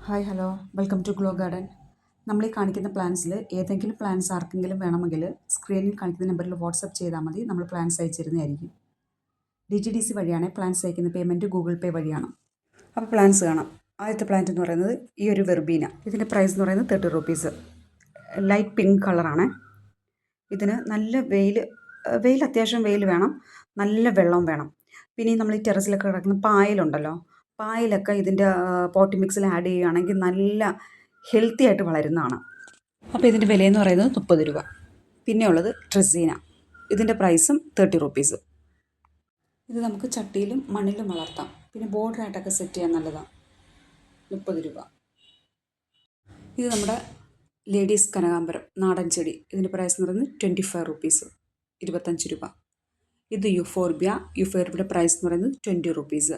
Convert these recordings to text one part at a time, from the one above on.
Hi hello welcome to glow garden. നമ്മൾ ഈ കാണിക്കുന്ന പ്ലാൻസിൽ ഏതെങ്കിലും പ്ലാൻസ് ആർക്കെങ്കിലും വേണമെങ്കിൽ സ്ക്രീനിൽ കാണിക്കുന്ന നമ്പറിൽ വാട്സപ്പ് ചെയ്താൽ മതി. നമ്മൾ പ്ലാൻസ് അയച്ചിരുന്നതായിരിക്കും. DTDC വഴിയാണ് പ്ലാൻസ് അയക്കുന്ന. പേയ്മെൻറ്റ് ഗൂഗിൾ പേ വഴിയാണ്. അപ്പോൾ പ്ലാൻസ് കാണാം. ആദ്യത്തെ പ്ലാന്റ് എന്ന് പറയുന്നത് ഈ ഒരു വെർബീന. ഇതിൻ്റെ പ്രൈസ് എന്ന് പറയുന്നത് 30 റുപ്പീസ്. ലൈറ്റ് പിങ്ക് കളറാണ്. ഇതിന് നല്ല വെയിൽ അത്യാവശ്യം വെയിൽ വേണം, നല്ല വെള്ളം വേണം. പിന്നെ നമ്മൾ ഈ ടെറസിലൊക്കെ കിടക്കുന്ന പായലുണ്ടല്ലോ, പായലൊക്കെ ഇതിൻ്റെ പോട്ടി മിക്സിൽ ആഡ് ചെയ്യുകയാണെങ്കിൽ നല്ല ഹെൽത്തി ആയിട്ട് വളരുന്നതാണ്. അപ്പോൾ ഇതിൻ്റെ വിലയെന്ന് പറയുന്നത് 30 രൂപ. പിന്നെ ഉള്ളത് ട്രെസീന. ഇതിൻ്റെ പ്രൈസും 30 റുപ്പീസ്. ഇത് നമുക്ക് ചട്ടിയിലും മണ്ണിലും വളർത്താം. പിന്നെ ബോർഡറായിട്ടൊക്കെ സെറ്റ് ചെയ്യാൻ നല്ലതാണ്. 30 രൂപ. ഇത് നമ്മുടെ ലേഡീസ് കനകാംബരം നാടൻ ചെടി. ഇതിൻ്റെ പ്രൈസ് എന്ന് പറയുന്നത് 25 റുപ്പീസ്, 25 രൂപ. ഇത് യുഫോർബിയുടെ പ്രൈസ് എന്ന് പറയുന്നത് 20 റുപ്പീസ്.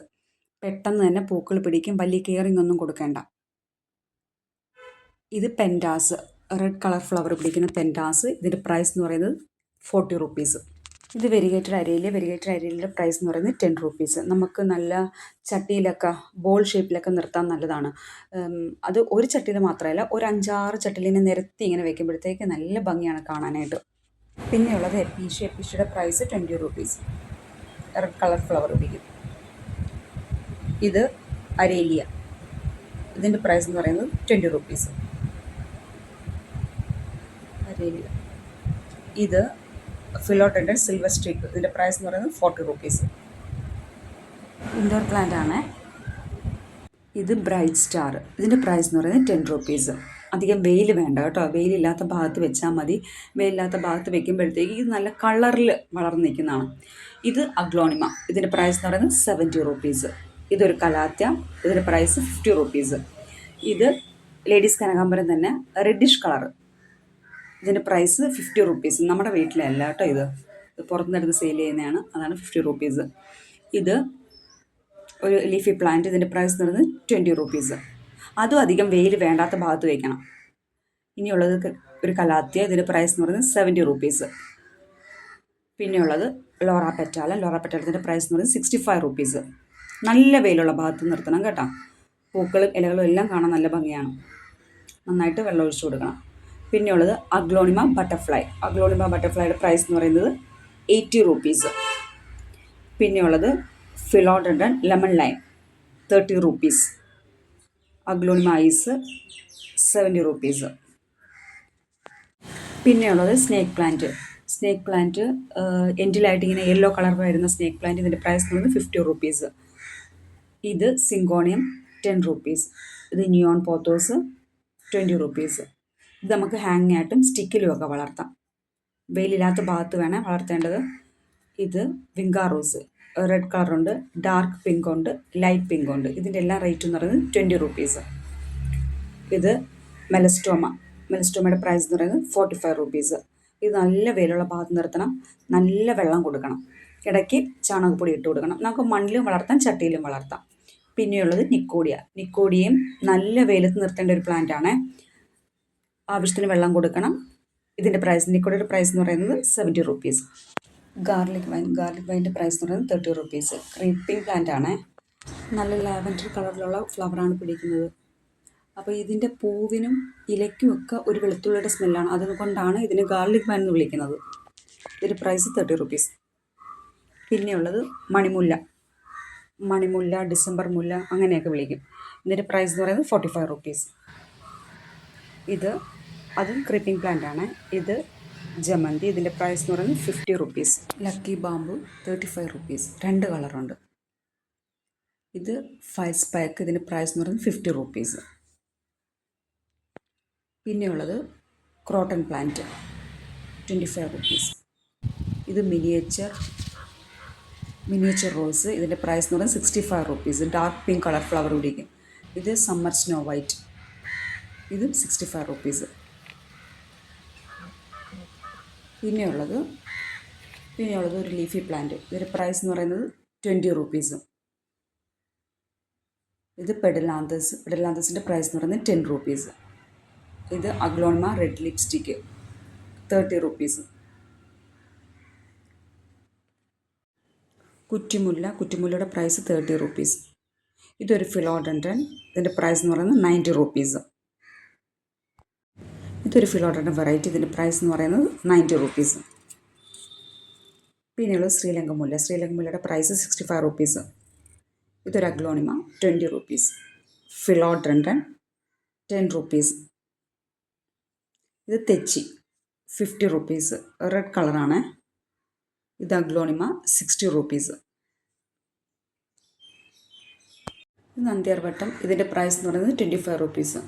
പെട്ടെന്ന് തന്നെ പൂക്കൾ പിടിക്കും, വലിയ കെയറിങ് ഒന്നും കൊടുക്കേണ്ട. ഇത് പെൻറ്റാസ്, റെഡ് കളർ ഫ്ലവർ പിടിക്കുന്ന പെൻറ്റാസ്. ഇതിൻ്റെ പ്രൈസ് എന്ന് പറയുന്നത് 40 റുപ്പീസ്. ഇത് വെരിഗേറ്റഡ് അരയിലിൻ്റെ പ്രൈസ് എന്ന് പറയുന്നത് 10 റുപ്പീസ്. നമുക്ക് നല്ല ചട്ടിയിലൊക്കെ ബോൾ ഷേപ്പിലൊക്കെ നിർത്താൻ നല്ലതാണ്. അത് ഒരു ചട്ടിയിൽ മാത്രമല്ല, ഒരു 5-6 ചട്ടിലിനെ നിരത്തി ഇങ്ങനെ വെക്കുമ്പോഴത്തേക്ക് നല്ല ഭംഗിയാണ് കാണാനായിട്ട്. പിന്നെയുള്ളത് എപ്പീഷ്യയുടെ price 20 rupees. Red colour flower പിടിക്കും. ഇത് അരേലിയ. ഇതിൻ്റെ പ്രൈസ് എന്ന് പറയുന്നത് 20 റുപ്പീസ്. അരേലിയ. ഇത് ഫിലോഡെൻഡ്രൻ സിൽവർ സ്ട്രീക്ക്. ഇതിൻ്റെ പ്രൈസ് എന്ന് പറയുന്നത് 40 റുപ്പീസ്. ഇൻഡോർ പ്ലാന്റ് ആണ്. ഇത് ബ്രൈറ്റ് സ്റ്റാർ. ഇതിൻ്റെ പ്രൈസ് എന്ന് പറയുന്നത് 10 റുപ്പീസ്. അധികം വെയിൽ വേണ്ട കേട്ടോ, വെയിലില്ലാത്ത ഭാഗത്ത് വെച്ചാൽ മതി. വെയിലില്ലാത്ത ഭാഗത്ത് വെക്കുമ്പോഴത്തേക്ക് ഇത് നല്ല കളറിൽ വളർന്നു നിൽക്കുന്നതാണ്. ഇത് അഗ്ലോണിമ. ഇതിൻ്റെ പ്രൈസ് എന്ന് പറയുന്നത് 70 റുപ്പീസ്. ഇതൊരു കലാത്യ. ഇതിൻ്റെ പ്രൈസ് 50 റുപ്പീസ്. ഇത് ലേഡീസ് കനകാംബരം തന്നെ, റെഡിഷ് കളർ. ഇതിൻ്റെ പ്രൈസ് 50 റുപ്പീസ്. നമ്മുടെ വീട്ടിലല്ല കേട്ടോ, ഇത് പുറത്തുനിന്നെടുത്ത് സെയിൽ ചെയ്യുന്നതാണ്. അതാണ് 50 റുപ്പീസ്. ഇത് ഒരു ലീഫി പ്ലാന്റ്. ഇതിൻ്റെ പ്രൈസ് എന്ന് പറയുന്നത് 20 റുപ്പീസ്. അതും അധികം വെയിൽ വേണ്ടാത്ത ഭാഗത്ത് വയ്ക്കണം. ഇനിയുള്ളത് ഒരു കലാത്യ. ഇതിൻ്റെ പ്രൈസ് എന്ന് പറയുന്നത് 70 റുപ്പീസ്. പിന്നെയുള്ളത് ലോറ പെറ്റാലത്തിൻ്റെ പ്രൈസ് എന്ന് പറയുന്നത് 65 റുപ്പീസ്. നല്ല വെയിലുള്ള ഭാഗത്ത് നിർത്തണം കേട്ടോ. പൂക്കളും ഇലകളും എല്ലാം കാണാൻ നല്ല ഭംഗിയാണ്. നന്നായിട്ട് വെള്ളം ഒഴിച്ചു കൊടുക്കണം. പിന്നെയുള്ളത് അഗ്ലോണിമ ബട്ടർഫ്ലൈയുടെ പ്രൈസ് എന്ന് പറയുന്നത് 80 റുപ്പീസ്. പിന്നെയുള്ളത് philodendron lemon lime 30 rupees. Aglaonema ice 70 rupees. പിന്നെയുള്ളത് സ്നേക്ക് പ്ലാന്റ് എൻഡിലായിട്ട് ഇങ്ങനെ യെല്ലോ കളർ വരുന്ന സ്നേക്ക് പ്ലാന്റ്. ഇതിൻ്റെ പ്രൈസ് എന്ന് പറയുന്നത് 50 റുപ്പീസ്. ഇത് സിങ്കോണിയം 10 റുപ്പീസ്. ഇത് നിയോൺ പോത്തോസ് 20 റുപ്പീസ്. ഇത് നമുക്ക് ഹാങ് ആയിട്ടും സ്റ്റിക്കിലും ഒക്കെ വളർത്താം. വെയിലില്ലാത്ത ഭാഗത്ത് വേണേൽ വളർത്തേണ്ടത്. ഇത് വിങ്കാ റോസ്. റെഡ് കളറുണ്ട്, ഡാർക്ക് പിങ്ക് ഉണ്ട്, ലൈറ്റ് പിങ്ക് ഉണ്ട്. ഇതിൻ്റെ എല്ലാം റേറ്റ് എന്ന് പറയുന്നത് 20 റുപ്പീസ്. ഇത് മെലസ്റ്റോമയുടെ പ്രൈസ് എന്ന് പറയുന്നത് 45 റുപ്പീസ്. ഇത് നല്ല വെയിലുള്ള ഭാഗത്ത് നിർത്തണം, നല്ല വെള്ളം കൊടുക്കണം, ഇടയ്ക്ക് ചാണകപ്പൊടി ഇട്ട് കൊടുക്കണം. നമുക്ക് മണ്ണിലും വളർത്താം, ചട്ടിയിലും വളർത്താം. പിന്നെയുള്ളത് നിക്കോഡിയയും നല്ല വെയിലത്ത് നിർത്തേണ്ട ഒരു പ്ലാന്റ് ആണ്. ആവശ്യത്തിന് വെള്ളം കൊടുക്കണം. ഇതിൻ്റെ നിക്കോഡിയുടെ പ്രൈസ് എന്ന് പറയുന്നത് 70 റുപ്പീസ്. ഗാർലിക് വൈൻ്റെ പ്രൈസ് എന്ന് പറയുന്നത് 30 റുപ്പീസ്. ക്രീപ്പിംഗ് പ്ലാന്റ് ആണ്. നല്ല ലാവൻഡർ കളറിലുള്ള ഫ്ലവറാണ് പിടിക്കുന്നത്. അപ്പോൾ ഇതിൻ്റെ പൂവിനും ഇലയ്ക്കും ഒക്കെ ഒരു വെളുത്തുള്ളിയുടെ സ്മെല്ലാണ്. അതുകൊണ്ടാണ് ഇതിന് ഗാർലിക് വൈൻ എന്ന് വിളിക്കുന്നത്. ഇതിൻ്റെ പ്രൈസ് 30 റുപ്പീസ്. പിന്നെയുള്ളത് മണിമുല്ല, ഡിസംബർ മുല്ല അങ്ങനെയൊക്കെ വിളിക്കും. ഇതിൻ്റെ പ്രൈസ് എന്ന് പറയുന്നത് 45 റുപ്പീസ്. അതും ക്രീപ്പിംഗ് പ്ലാന്റ് ആണ്. ഇത് ജമന്തി. ഇതിൻ്റെ പ്രൈസ് എന്ന് പറയുന്നത് 50 റുപ്പീസ്. Lucky bamboo 35 rupees. 2 കളറുണ്ട്. ഇത് ഫൈവ് സ്പൈക്ക്. ഇതിൻ്റെ പ്രൈസ് എന്ന് പറയുന്നത് 50 റുപ്പീസ്. പിന്നെയുള്ളത് ക്രോട്ടൺ പ്ലാന്റ് 25 റുപ്പീസ്. ഇത് മിനിയേച്ചർ റോസ്. ഇതിൻ്റെ പ്രൈസ് എന്ന് പറയുന്നത് 65 rupees. Dark pink colour flower പിടിക്കും. ഇത് സമ്മർ സ്നോ വൈറ്റ്. ഇതും 65 റുപ്പീസ്. പിന്നെയുള്ളത് ഒരു ലീഫി പ്ലാന്റ്. ഇതിൻ്റെ പ്രൈസ് എന്ന് പറയുന്നത് 20 റുപ്പീസ്. ഇത് പെഡലാന്തസിൻ്റെ പ്രൈസ് എന്ന് പറയുന്നത് 10 റുപ്പീസ്. ഇത് അഗ്ലോണിമ റെഡ് ലിപ്സ്റ്റിക്ക് 30 റുപ്പീസ്. കുറ്റിമുല്ലയുടെ പ്രൈസ് 30 റുപ്പീസ്. ഇതൊരു ഫിലോഡൻഡ്രൻ, ഇതിൻ്റെ പ്രൈസ് എന്ന് പറയുന്നത് 90 റുപ്പീസ്. ഇതൊരു ഫിലോഡൻഡ്രൻ വെറൈറ്റി, ഇതിൻ്റെ പ്രൈസ് എന്ന് പറയുന്നത് 90 റുപ്പീസ്. പിന്നെയുള്ളത് ശ്രീലങ്ക മുല്ല. ശ്രീലങ്ക മുല്ലയുടെ പ്രൈസ് 65 റുപ്പീസ്. ഇതൊരു അഗ്ലോണിമ 20 റുപ്പീസ്. Philodendron 10 rupees. ഇത് തെച്ചി 50 റുപ്പീസ്, റെഡ് കളറാണ്. ഇത് അഗ്ലോണിമ 60 റുപ്പീസ്. ഇത് നന്ദ്യാർവട്ടം, ഇതിൻ്റെ പ്രൈസ് എന്ന് പറയുന്നത് 25 റുപ്പീസ്.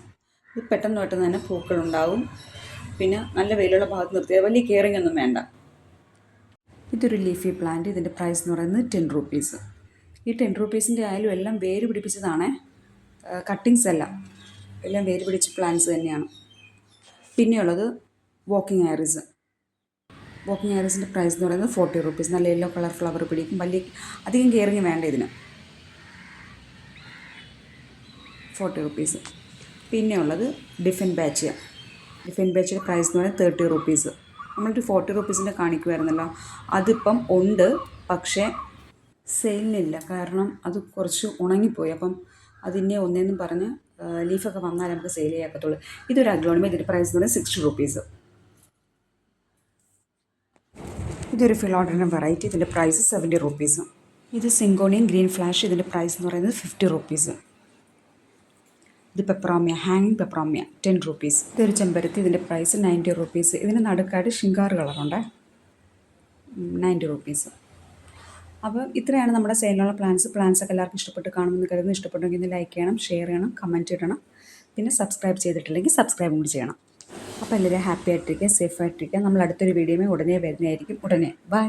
ഇത് പെട്ടെന്ന് തന്നെ പൂക്കളുണ്ടാവും. പിന്നെ നല്ല വെയിലുള്ള ഭാഗത്ത് നിർത്തിയാൽ വലിയ കെയറിങ് ഒന്നും വേണ്ട. ഇതൊരു ലീഫി പ്ലാന്റ്, ഇതിൻ്റെ പ്രൈസ് എന്ന് പറയുന്നത് 10 റുപ്പീസ്. ഈ 10 റുപ്പീസിൻ്റെ ആയാലും എല്ലാം വേര് പിടിപ്പിച്ചതാണ്, കട്ടിങ്സ് എല്ലാം വേര് പിടിച്ച പ്ലാന്റ്സ് തന്നെയാണ്. പിന്നെയുള്ളത് വോക്കിംഗ് ഐറിസ്. വോക്കിംഗ് ഐറിസിൻ്റെ പ്രൈസ് എന്ന് പറയുന്നത് 40 റുപ്പീസ്. നല്ല യെല്ലോ കളർ ഫ്ലവർ പിടിക്കും, വലിയ അധികം കെയറിങ് വേണ്ട ഇതിന്. 40 റുപ്പീസ്. പിന്നെയുള്ളത് ഡിഫൻ ബാച്ചിയ. ഡിഫൻ ബാച്ചിയുടെ പ്രൈസ് എന്ന് പറയുന്നത് 30 റുപ്പീസ്. നമ്മളൊരു 40 റുപ്പീസിൻ്റെ കാണിക്കുമായിരുന്നല്ലോ, അതിപ്പം ഉണ്ട്, പക്ഷേ സെയിലിനില്ല. കാരണം അത് കുറച്ച് ഉണങ്ങിപ്പോയി. അപ്പം അതിനെ ഒന്നേന്നും പറഞ്ഞ് ലീഫൊക്കെ വന്നാൽ നമുക്ക് സെയിൽ ചെയ്യാക്കത്തുള്ളൂ. ഇതൊരു അഗ്ലോണിമ, ഇതിൻ്റെ പ്രൈസ് എന്ന് പറയുന്നത് 60 റുപ്പീസ്. ഇതൊരു ഫിലോഡൻഡ്രൻ വെറൈറ്റി, ഇതിൻ്റെ പ്രൈസ് 70 റുപ്പീസ്. ഇത് സിങ്കോണിയൻ ഗ്രീൻ ഫ്ലാഷ്, ഇതിൻ്റെ പ്രൈസ് എന്ന് പറയുന്നത് 50 റുപ്പീസ്. ഇത് പെപ്പറോമിയ, ഹാങ്ങിങ് പെപ്പറോമിയ 10 റുപ്പീസ്. ഇതൊരു ചെമ്പരത്തി, ഇതിൻ്റെ പ്രൈസ് 90 റുപ്പീസ്. ഇതിന് നടുക്കായിട്ട് ഷിങ്കാർ കളറുണ്ട്, 90 റുപ്പീസ്. അപ്പോൾ ഇത്രയാണ് നമ്മുടെ സെയിലിനുള്ള പ്ലാൻസൊക്കെ എല്ലാവർക്കും ഇഷ്ടപ്പെട്ട് കാണുമെന്ന് കരുതുന്നു. ഇഷ്ടപ്പെട്ടെങ്കിൽ ഇന്ന് ലൈക്ക് ചെയ്യണം, ഷെയർ ചെയ്യണം, കമൻറ്റ് ഇടണം. പിന്നെ സബ്സ്ക്രൈബ് ചെയ്തിട്ടില്ലെങ്കിൽ സബ്സ്ക്രൈബും കൂടി ചെയ്യണം. അപ്പോൾ എല്ലാവരും ഹാപ്പി ആയിട്ടിരിക്കുക, സേഫ് ആയിട്ടിരിക്കുക. നമ്മൾ അടുത്തൊരു വീഡിയോയിൽ ഉടനെ വരുന്നതായിരിക്കും. ഉടനെ ബൈ.